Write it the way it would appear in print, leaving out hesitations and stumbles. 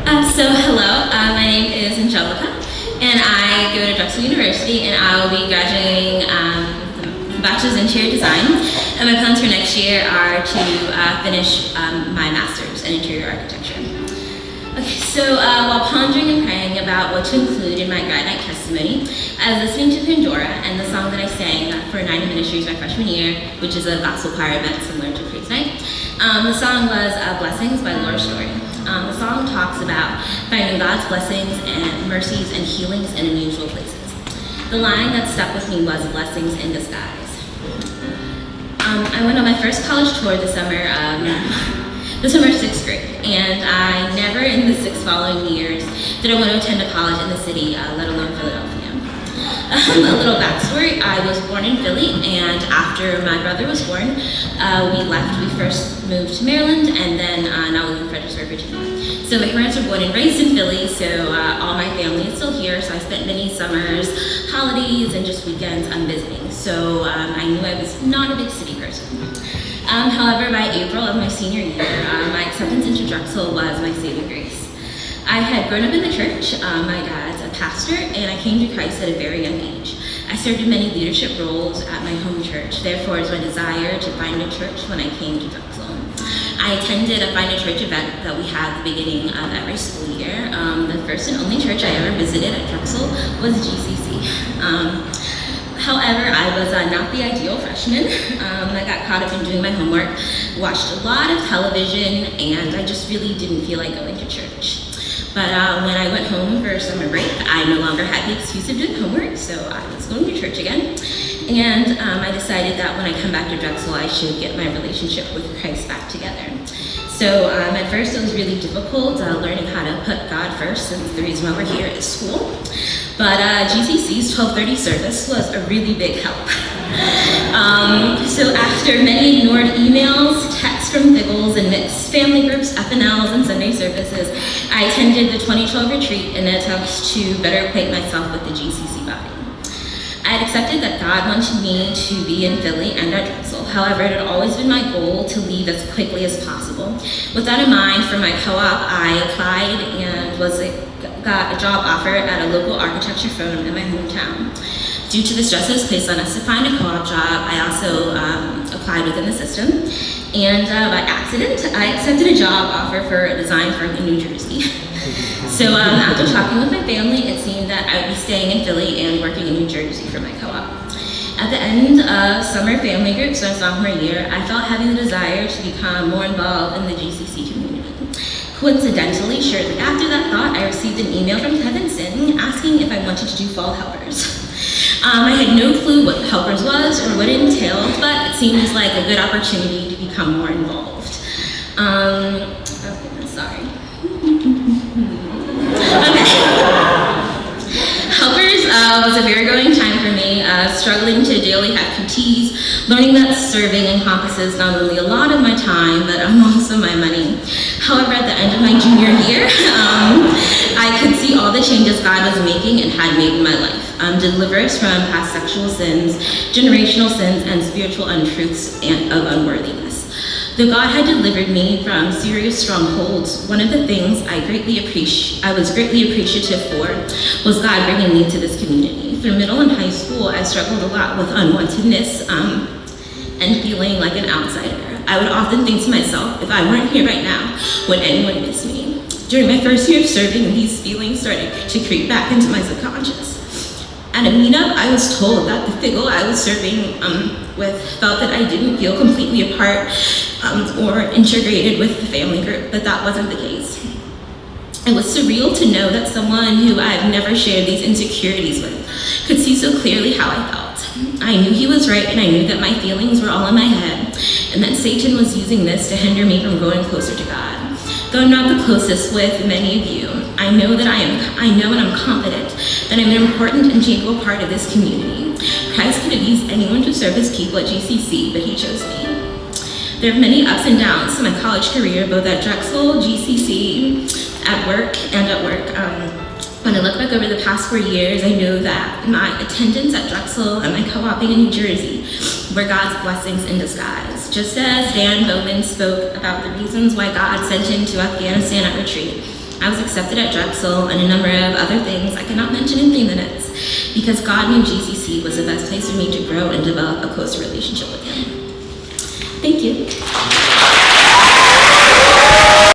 Hello, my name is Angelica, and I go to Drexel University, and I will be graduating Bachelor's in Interior Design, and my plans for next year are to finish my Master's in Interior Architecture. Okay, so while pondering and praying about what to include in my grad night testimony, I was listening to Pandora and the song that I sang for 90 Ministries my freshman year, which is a gospel choir event similar to Praise Night. The song was Blessings by Laura Story. The song talks about finding God's blessings and mercies and healings in unusual places. The line that stuck with me was blessings in disguise. I went on my first college tour this summer of sixth grade, and I never in the 6 following years did I want to attend a college in the city, let alone Philadelphia. A little backstory, I was born in Philly, and after my brother was born, we left. We first moved to Maryland, and then now we live in Fredericksburg, Virginia. So my parents were born and raised in Philly, so all my family is still here, so I spent many summers, holidays, and just weekends visiting. So I knew I was not a big city person. However, by April of my senior year, my acceptance into Drexel was my saving grace. I had grown up in the church. My dad's a pastor, and I came to Christ at a very young age. I served in many leadership roles at my home church. Therefore, it was my desire to find a church when I came to Drexel. I attended a Find a Church event that we had at the beginning of every school year. The first and only church I ever visited at Drexel was GCC. However, I was not the ideal freshman. I got caught up in doing my homework, watched a lot of television, and I just really didn't feel like going to church. But when I went home for summer break, I no longer had the excuse of doing homework, so I was going to church again. And I decided that when I come back to Drexel, I should get my relationship with Christ back together. So at first it was really difficult learning how to put God first, since the reason why we're here is school. But GCC's 12:30 service was a really big help. So after many ignored emails, texts from Figgles, and mixed family groups, FNLs, and Sunday services, I attended the 2012 retreat in an attempt to better acquaint myself with the GCC body. I had accepted that God wanted me to be in Philly and at Drexel. However, it had always been my goal to leave as quickly as possible. With that in mind, for my co-op, I applied and got a job offer at a local architecture firm in my hometown. Due to the stresses placed on us to find a co-op job, I also applied within the system. And by accident, I accepted a job offer for a design firm in New Jersey. So after talking with my family, it seemed that I would be staying in Philly and working in New Jersey for my co-op. At the end of summer family groups my sophomore year, I felt having the desire to become more involved in the GCC community. Coincidentally, shortly after that thought, I received an email from Kevin Sin asking if I wanted to do Fall Helpers. I had no clue what Helpers was or what it entailed, but it seems like a good opportunity to become more involved. Sorry. Okay. Helpers was a very growing time for me, struggling to daily have QTs, learning that serving encompasses not only a lot of my time, but also my money. However, at the end of my junior year, I could see all the changes God was making and had made in my life. Deliverance from past sexual sins, generational sins, and spiritual untruths of unworthiness. Though God had delivered me from serious strongholds, one of the things I was greatly appreciative for was God bringing me to this community. Through middle and high school, I struggled a lot with unwantedness and feeling like an outsider. I would often think to myself, if I weren't here right now, would anyone miss me? During my first year of serving, these feelings started to creep back into my subconscious. At a meetup, I was told that the Figgle I was serving with felt that I didn't feel completely apart or integrated with the family group, but that wasn't the case. It was surreal to know that someone who I've never shared these insecurities with could see so clearly how I felt. I knew he was right, and I knew that my feelings were all in my head, and that Satan was using this to hinder me from growing closer to God. Though I'm not the closest with many of you, I know and I'm confident that I'm an important and integral part of this community. Christ could have used anyone to serve his people at GCC, but he chose me. There are many ups and downs to my college career, both at Drexel, GCC, at work. When I look back over the past 4 years, I know that my attendance at Drexel and my co-oping in New Jersey were God's blessings in disguise. Just as Dan Bowman spoke about the reasons why God sent him to Afghanistan at retreat, I was accepted at Drexel and a number of other things I cannot mention in 3 minutes because God knew GCC was the best place for me to grow and develop a closer relationship with Him. Thank you.